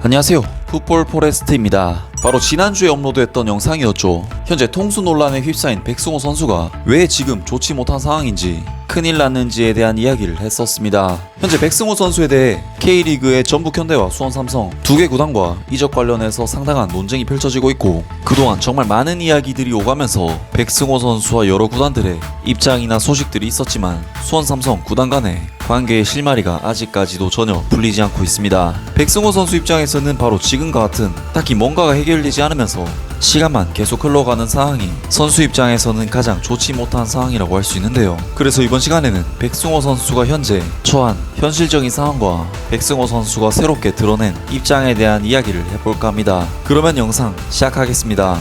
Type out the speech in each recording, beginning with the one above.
안녕하세요, 풋볼 포레스트입니다. 바로 지난주에 업로드했던 영상이었죠. 현재 통수 논란에 휩싸인 백승호 선수가 왜 지금 좋지 못한 상황인지, 큰일 났는지에 대한 이야기를 했었습니다. 현재 백승호 선수에 대해 K리그의 전북현대와 수원삼성 두 개 구단과 이적 관련해서 상당한 논쟁이 펼쳐지고 있고, 그동안 정말 많은 이야기들이 오가면서 백승호 선수와 여러 구단들의 입장이나 소식들이 있었지만 수원삼성 구단 간의 관계의 실마리가 아직까지도 전혀 풀리지 않고 있습니다. 백승호 선수 입장에서는 바로 지금과 같은 딱히 뭔가가 해결되지 않으면서 시간만 계속 흘러가는 상황이 선수 입장에서는 가장 좋지 못한 상황이라고 할 수 있는데요. 그래서 이번 시간에는 백승호 선수가 현재 처한 현실적인 상황과 백승호 선수가 새롭게 드러낸 입장에 대한 이야기를 해볼까 합니다. 그러면 영상 시작하겠습니다.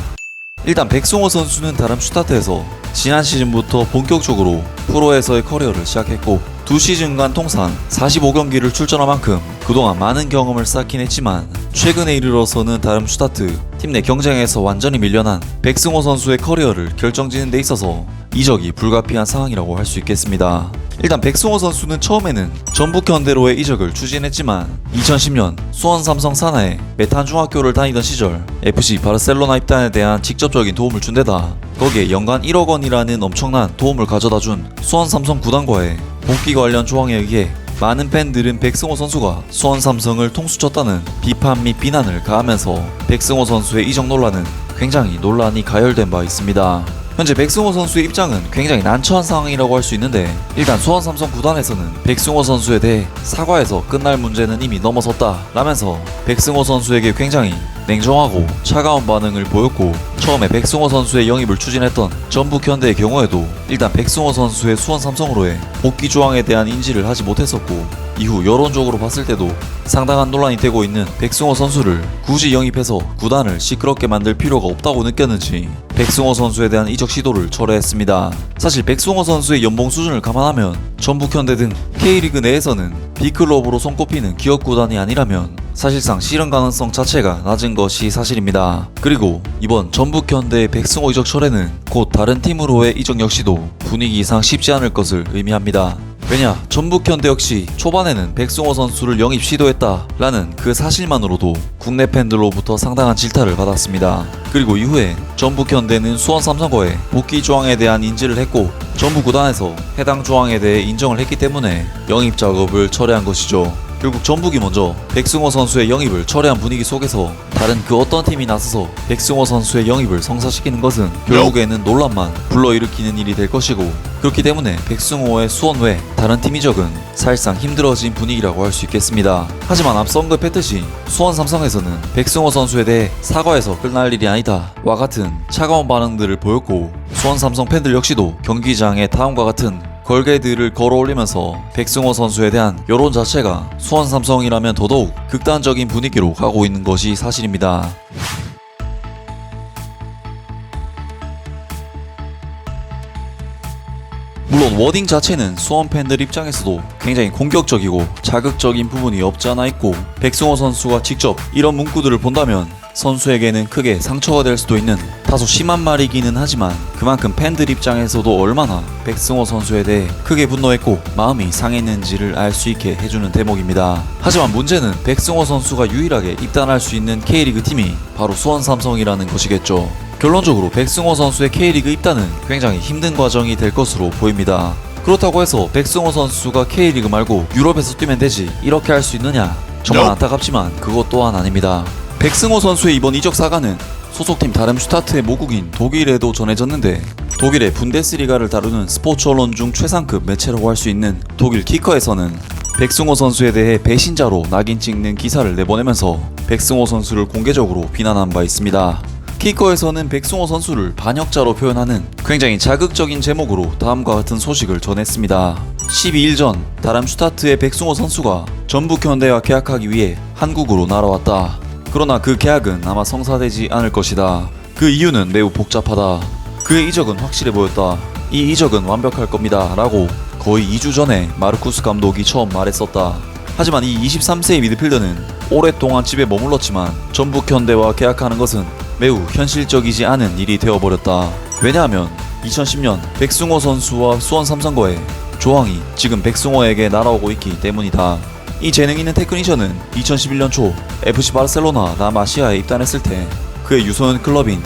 일단 백승호 선수는 다름슈타트에서 지난 시즌부터 본격적으로 프로에서의 커리어를 시작했고, 두 시즌간 통산 45경기를 출전한 만큼 그동안 많은 경험을 쌓긴 했지만, 최근에 이르러서는 다름슈타트 팀 내 경쟁에서 완전히 밀려난 백승호 선수의 커리어를 결정짓는 데 있어서 이적이 불가피한 상황이라고 할 수 있겠습니다. 일단 백승호 선수는 처음에는 전북현대로의 이적을 추진했지만 2010년 수원삼성 산하에 메탄중학교를 다니던 시절 FC 바르셀로나 입단에 대한 직접적인 도움을 준 데다 거기에 연간 1억 원이라는 엄청난 도움을 가져다준 수원삼성 구단과의 복귀 관련 조항에 의해 많은 팬들은 백승호 선수가 수원삼성을 통수쳤다는 비판 및 비난을 가하면서 백승호 선수의 이적 논란은 굉장히 논란이 가열된 바 있습니다. 현재 백승호 선수의 입장은 굉장히 난처한 상황이라고 할 수 있는데, 일단 수원삼성 구단에서는 백승호 선수에 대해 사과해서 끝날 문제는 이미 넘어섰다 라면서 백승호 선수에게 굉장히 냉정하고 차가운 반응을 보였고, 처음에 백승호 선수의 영입을 추진했던 전북현대의 경우에도 일단 백승호 선수의 수원삼성으로의 복귀 조항에 대한 인지를 하지 못했었고, 이후 여론적으로 봤을 때도 상당한 논란이 되고 있는 백승호 선수를 굳이 영입해서 구단을 시끄럽게 만들 필요가 없다고 느꼈는지 백승호 선수에 대한 이적 시도를 철회했습니다. 사실 백승호 선수의 연봉 수준을 감안하면 전북현대 등 K리그 내에서는 B클럽으로 손꼽히는 기업 구단이 아니라면 사실상 실현 가능성 자체가 낮은 것이 사실입니다. 그리고 이번 전북현대의 백승호 이적 철회는 곧 다른 팀으로의 이적 역시도 분위기상 쉽지 않을 것을 의미합니다. 왜냐, 전북현대 역시 초반에는 백승호 선수를 영입 시도했다라는 그 사실만으로도 국내 팬들로부터 상당한 질타를 받았습니다. 그리고 이후에 전북현대는 수원삼성과의 복귀 조항에 대한 인지를 했고, 전북 구단에서 해당 조항에 대해 인정을 했기 때문에 영입 작업을 철회한 것이죠. 결국 전북이 먼저 백승호 선수의 영입을 철회한 분위기 속에서 다른 그 어떤 팀이 나서서 백승호 선수의 영입을 성사시키는 것은 결국에는 논란만 불러일으키는 일이 될 것이고, 그렇기 때문에 백승호의 수원 외 다른 팀 이적은 사실상 힘들어진 분위기라고 할 수 있겠습니다. 하지만 앞서 언급했듯이 수원 삼성에서는 백승호 선수에 대해 사과해서 끝날 일이 아니다 와 같은 차가운 반응들을 보였고, 수원 삼성 팬들 역시도 경기장에 다음과 같은 걸개들을 걸어올리면서 백승호 선수에 대한 여론 자체가 수원 삼성이라면 더더욱 극단적인 분위기로 가고 있는 것이 사실입니다. 물론 워딩 자체는 수원 팬들 입장에서도 굉장히 공격적이고 자극적인 부분이 없지 않아 있고, 백승호 선수가 직접 이런 문구들을 본다면 선수에게는 크게 상처가 될 수도 있는 다소 심한 말이기는 하지만, 그만큼 팬들 입장에서도 얼마나 백승호 선수에 대해 크게 분노했고 마음이 상했는지를 알 수 있게 해주는 대목입니다. 하지만 문제는 백승호 선수가 유일하게 입단할 수 있는 K리그 팀이 바로 수원삼성이라는 것이겠죠. 결론적으로 백승호 선수의 K리그 입단은 굉장히 힘든 과정이 될 것으로 보입니다. 그렇다고 해서 백승호 선수가 K리그 말고 유럽에서 뛰면 되지 이렇게 할 수 있느냐? 정말 안타깝지만 그것 또한 아닙니다. 백승호 선수의 이번 이적 사과는 소속팀 다름슈타트의 모국인 독일에도 전해졌는데, 독일의 분데스리가를 다루는 스포츠 언론 중 최상급 매체라고 할 수 있는 독일 키커에서는 백승호 선수에 대해 배신자로 낙인 찍는 기사를 내보내면서 백승호 선수를 공개적으로 비난한 바 있습니다. 키커에서는 백승호 선수를 반역자로 표현하는 굉장히 자극적인 제목으로 다음과 같은 소식을 전했습니다. 12일 전 다름슈타트의 백승호 선수가 전북현대와 계약하기 위해 한국으로 날아왔다. 그러나 그 계약은 아마 성사되지 않을 것이다. 그 이유는 매우 복잡하다. 그의 이적은 확실해 보였다. 이 이적은 완벽할 겁니다 라고 거의 2주 전에 마르쿠스 감독이 처음 말했었다. 하지만 이 23세의 미드필더는 오랫동안 집에 머물렀지만 전북현대와 계약하는 것은 매우 현실적이지 않은 일이 되어버렸다. 왜냐하면 2010년 백승호 선수와 수원 삼성과의 조항이 지금 백승호에게 날아오고 있기 때문이다. 이 재능 있는 테크니션은 2011년 초 FC 바르셀로나 라마시아에 입단했을 때 그의 유소년 클럽인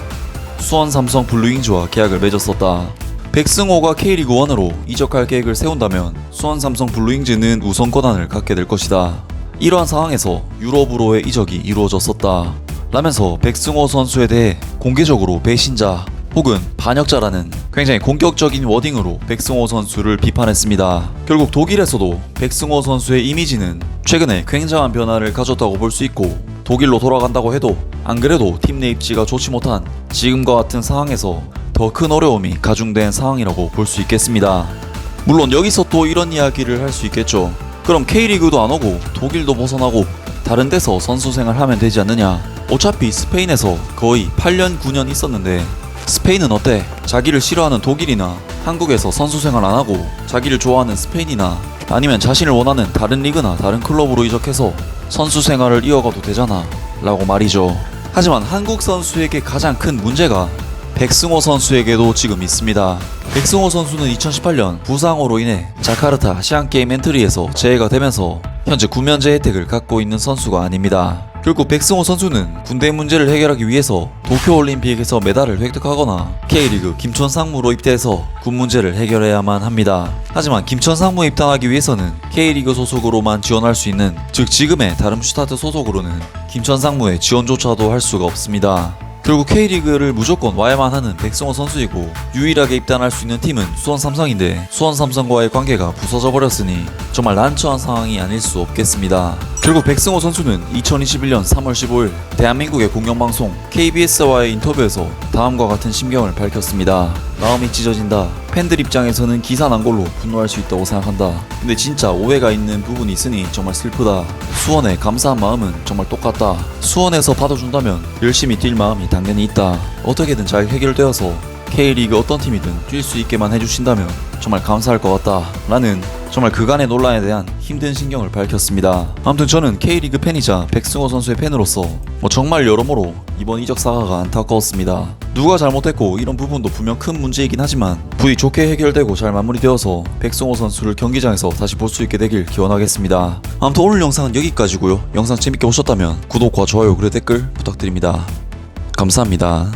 수원 삼성 블루윙즈와 계약을 맺었었다. 백승호가 K리그 1으로 이적할 계획을 세운다면 수원 삼성 블루윙즈는 우선 권한을 갖게 될 것이다. 이러한 상황에서 유럽으로의 이적이 이루어졌었다. 라면서 백승호 선수에 대해 공개적으로 배신자 혹은 반역자라는 굉장히 공격적인 워딩으로 백승호 선수를 비판했습니다. 결국 독일에서도 백승호 선수의 이미지는 최근에 굉장한 변화를 가졌다고 볼 수 있고, 독일로 돌아간다고 해도 안 그래도 팀 내 입지가 좋지 못한 지금과 같은 상황에서 더 큰 어려움이 가중된 상황이라고 볼 수 있겠습니다. 물론 여기서 또 이런 이야기를 할 수 있겠죠. 그럼 K리그도 안 오고 독일도 벗어나고 다른 데서 선수 생활하면 되지 않느냐. 어차피 스페인에서 거의 8년 9년 있었는데 스페인은 어때? 자기를 싫어하는 독일이나 한국에서 선수 생활 안 하고 자기를 좋아하는 스페인이나 아니면 자신을 원하는 다른 리그나 다른 클럽으로 이적해서 선수 생활을 이어가도 되잖아 라고 말이죠. 하지만 한국 선수에게 가장 큰 문제가 백승호 선수에게도 지금 있습니다. 백승호 선수는 2018년 부상으로 인해 자카르타 아시안게임 엔트리에서 제외가 되면서 현재 구면제 혜택을 갖고 있는 선수가 아닙니다. 결국 백승호 선수는 군대 문제를 해결하기 위해서 도쿄올림픽에서 메달을 획득하거나 K리그 김천상무로 입대해서 군 문제를 해결해야만 합니다. 하지만 김천상무에 입단하기 위해서는 K리그 소속으로만 지원할 수 있는, 즉 지금의 다름슈타트 소속으로는 김천상무에 지원조차도 할 수가 없습니다. 결국 K리그를 무조건 와야만 하는 백승호 선수이고, 유일하게 입단할 수 있는 팀은 수원 삼성인데 수원 삼성과의 관계가 부서져 버렸으니 정말 난처한 상황이 아닐 수 없겠습니다. 결국 백승호 선수는 2021년 3월 15일 대한민국의 공영방송 KBS와의 인터뷰에서 다음과 같은 심경을 밝혔습니다. 마음이 찢어진다. 팬들 입장에서는 기사 난 걸로 분노할 수 있다고 생각한다. 근데 진짜 오해가 있는 부분이 있으니 정말 슬프다. 수원에 감사한 마음은 정말 똑같다. 수원에서 받아준다면 열심히 뛸 마음이 당연히 있다. 어떻게든 잘 해결되어서 K리그 어떤 팀이든 뛸 수 있게만 해주신다면 정말 감사할 것 같다 라는 정말 그간의 논란에 대한 힘든 신경을 밝혔습니다. 아무튼 저는 K리그 팬이자 백승호 선수의 팬으로서 정말 여러모로 이번 이적 사가가 안타까웠습니다. 누가 잘못했고 이런 부분도 분명 큰 문제이긴 하지만 부디 좋게 해결되고 잘 마무리되어서 백승호 선수를 경기장에서 다시 볼 수 있게 되길 기원하겠습니다. 아무튼 오늘 영상은 여기까지고요. 영상 재밌게 보셨다면 구독과 좋아요 그리고 댓글 부탁드립니다. 감사합니다.